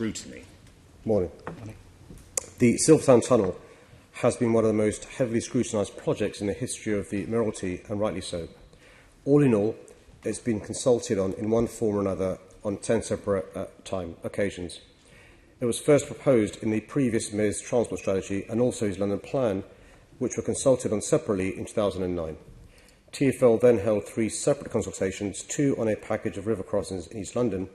scrutiny. Morning. The Silvertown Tunnel has been one of the most heavily scrutinised projects in the history of the Mayoralty, and rightly so. All in all, it's been consulted on in one form or another on 10 separate occasions. It was first proposed in the previous Mayor's Transport Strategy and also his London Plan, which were consulted on separately in 2009. TfL then held 3 separate consultations, 2 on a package of river crossings in East London,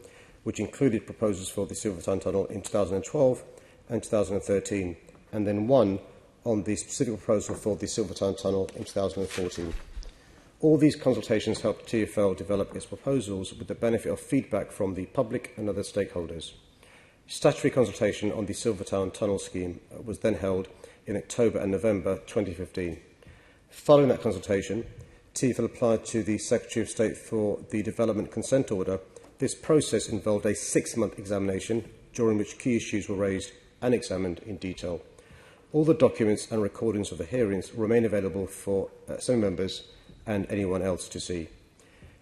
which included proposals for the Silvertown Tunnel in 2012 and 2013, and then 1 on the specific proposal for the Silvertown Tunnel in 2014. All these consultations helped TfL develop its proposals with the benefit of feedback from the public and other stakeholders. Statutory consultation on the Silvertown Tunnel scheme was then held in October and November 2015. Following that consultation, TfL applied to the Secretary of State for the Development Consent Order. This process involved a 6-month examination, during which key issues were raised and examined in detail. All the documents and recordings of the hearings remain available for Assembly members and anyone else to see.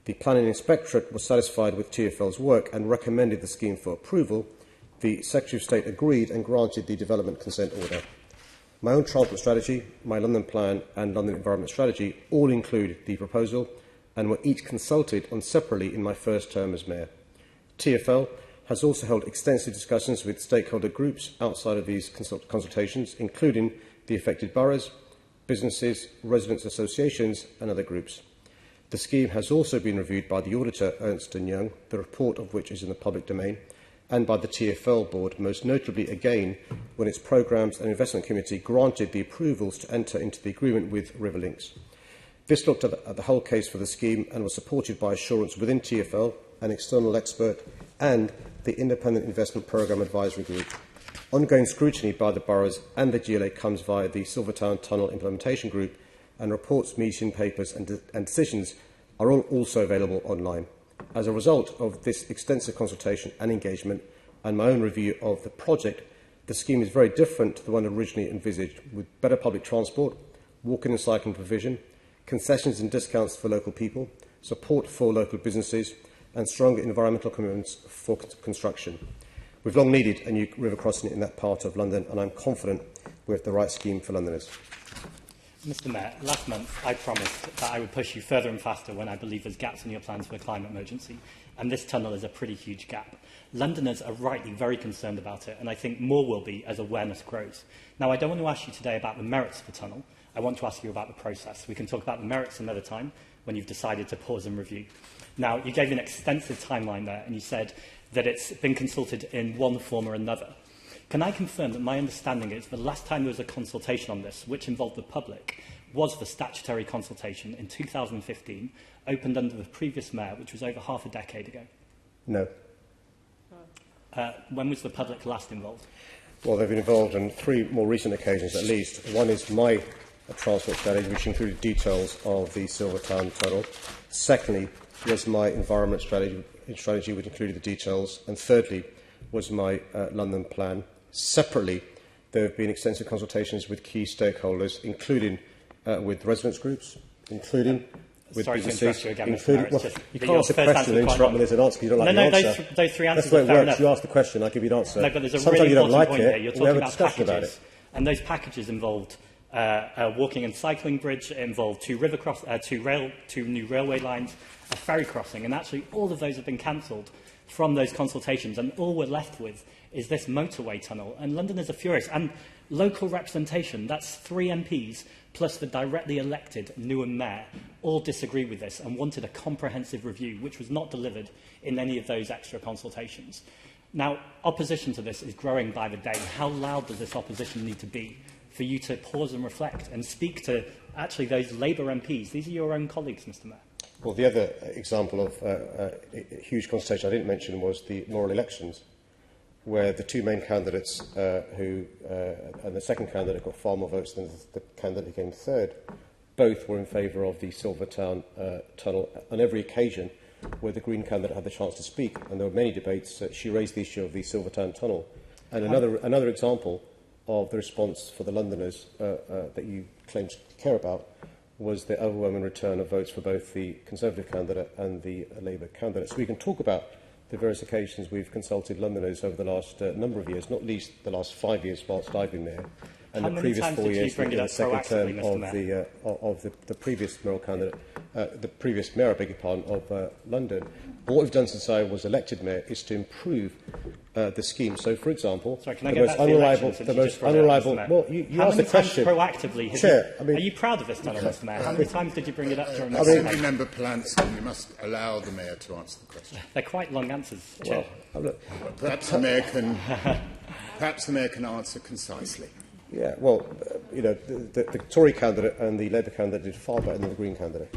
The Planning Inspectorate was satisfied with TfL's work and recommended the scheme for approval. The Secretary of State agreed and granted the Development Consent Order. My own transport strategy, my London Plan and London Environment Strategy all include the proposal and were each consulted on separately in my first term as Mayor. TfL has also held extensive discussions with stakeholder groups outside of these consultations, including the affected boroughs, businesses, residents' associations and other groups. The scheme has also been reviewed by the auditor Ernst & Young, the report of which is in the public domain, and by the TfL board, most notably again when its Programmes and Investment Committee granted the approvals to enter into the agreement with Riverlinks. This looked at the whole case for the scheme and was supported by assurance within TfL, an external expert and the Independent Investment Programme Advisory Group. Ongoing scrutiny by the boroughs and the GLA comes via the Silvertown Tunnel Implementation Group, and reports, meeting papers and decisions are all also available online. As a result of this extensive consultation and engagement and my own review of the project, the scheme is very different to the one originally envisaged, with better public transport, walking and cycling provision, concessions and discounts for local people, support for local businesses and stronger environmental commitments for construction. We've long needed a new river crossing in that part of London, and I'm confident we have the right scheme for Londoners. Mr Mayor, last month I promised that I would push you further and faster when I believe there's gaps in your plans for the climate emergency, and this tunnel is a pretty huge gap. Londoners are rightly very concerned about it, and I think more will be as awareness grows. Now, I don't want to ask you today about the merits of the tunnel. I want to ask you about the process. We can talk about the merits another time when you've decided to pause and review. Now, you gave an extensive timeline there, and you said that it's been consulted in one form or another. Can I confirm that my understanding is the last time there was a consultation on this, which involved the public, was the statutory consultation in 2015, opened under the previous mayor, which was over half a decade ago? No. When was the public last involved? Well, they've been involved on 3 more recent occasions at least. One is my transport strategy, which included details of the Silvertown Tunnel. Secondly, was my environment strategy, which included the details. And thirdly, was my London Plan. Separately, there have been extensive consultations with key stakeholders, including with residents' groups, including with businesses. You can't ask a question and interrupt me with an answer because you don't like the answer. Those 3 answers That's the way are it fair works. enough. You ask the question, I give you an answer. No, but there's a Sometimes really you don't like important point it, here. You're we have talking a about discussion packages, about it. and those packages involved a walking and cycling bridge, it involved 2 new railway lines, a ferry crossing, and actually all of those have been cancelled from those consultations, and all we're left with is this motorway tunnel. And Londoners are furious. And local representation, that's 3 MPs plus the directly elected Newham Mayor, all disagree with this and wanted a comprehensive review, which was not delivered in any of those extra consultations. Now, opposition to this is growing by the day. How loud does this opposition need to be for you to pause and reflect and speak to actually those Labour MPs? These are your own colleagues, Mr Mayor. Well, the other example of a huge consultation I didn't mention was the mayoral elections, where the 2 main candidates and the second candidate got far more votes than the candidate who came third, both were in favour of the Silvertown Tunnel on every occasion where the Green candidate had the chance to speak, and there were many debates. She raised the issue of the Silvertown Tunnel. And another example of the response for the Londoners that you claim to care about was the overwhelming return of votes for both the Conservative candidate and the Labour candidate. So we can talk about the various occasions we've consulted Londoners over the last number of years, not least the last 5 years whilst I've been there, and How the many previous times 4 did you years bring in it the up second term proactively, of the previous mayoral candidate, the previous mayor, I beg your pardon, of London. But what we've done since I was elected mayor is to improve the scheme. So, for example, Sorry, can I get back to the election, since you just brought it up, Mr. Mayor? well, you How asked the many times question. proactively have Chair, you, I mean, are you proud of this tunnel, Mr. Mayor? How many times did you bring it up during the Assembly Member Polanski, you must allow the Mayor to answer the question. They're quite long answers, Chair. look, Perhaps the Mayor can answer concisely. yeah, well, the Tory candidate and the Labour candidate did far better than the Green candidate.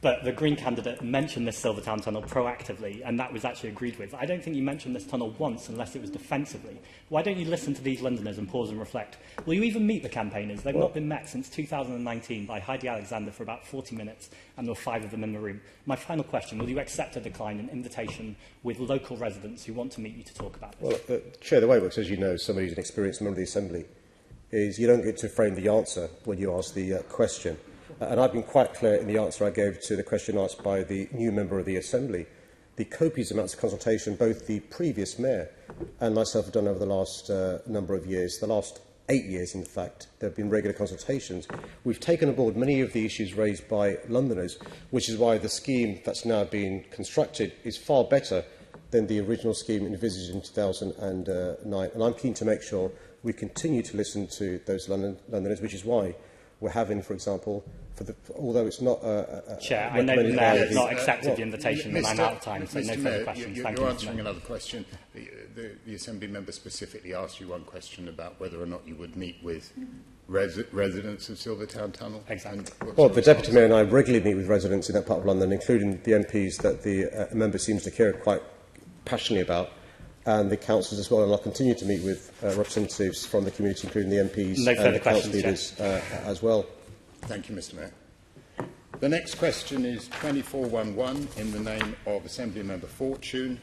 But the Green candidate mentioned this Silvertown Tunnel proactively, and that was actually agreed with. I don't think you mentioned this tunnel once unless it was defensively. Why don't you listen to these Londoners and pause and reflect? Will you even meet the campaigners? They've not been met since 2019 by Heidi Alexander for about 40 minutes, and there were 5 of them in the room. My final question, will you accept a decline, an invitation with local residents who want to meet you to talk about this? Well, Chair, the way it works, as you know, somebody who's an experienced member of the Assembly, is you don't get to frame the answer when you ask the question. And I've been quite clear in the answer I gave to the question asked by the new member of the Assembly. The copious amounts of consultation both the previous mayor and myself have done over the last number of years, the last 8 years in fact, there have been regular consultations. We've taken aboard many of the issues raised by Londoners, which is why the scheme that's now been constructed is far better than the original scheme envisaged in 2009. And I'm keen to make sure we continue to listen to those Londoners, which is why we're having, for example, although it's not Chair, I know the Mayor has not accepted the invitation, and I'm out of time, so no further Mayor, questions. You're Thank you, answering Mr. Mayor. another question. The Assembly Member specifically asked you one question about whether or not you would meet with residents of Silvertown Tunnel. Exactly. Well, the Deputy Mayor and I regularly meet with residents in that part of London, including the MPs that the member seems to care quite passionately about, and the councillors as well, and I'll continue to meet with representatives from the community, including the MPs and the council leaders as well. Thank you, Mr. Mayor. The next question is 2411 in the name of Assembly Member Fortune.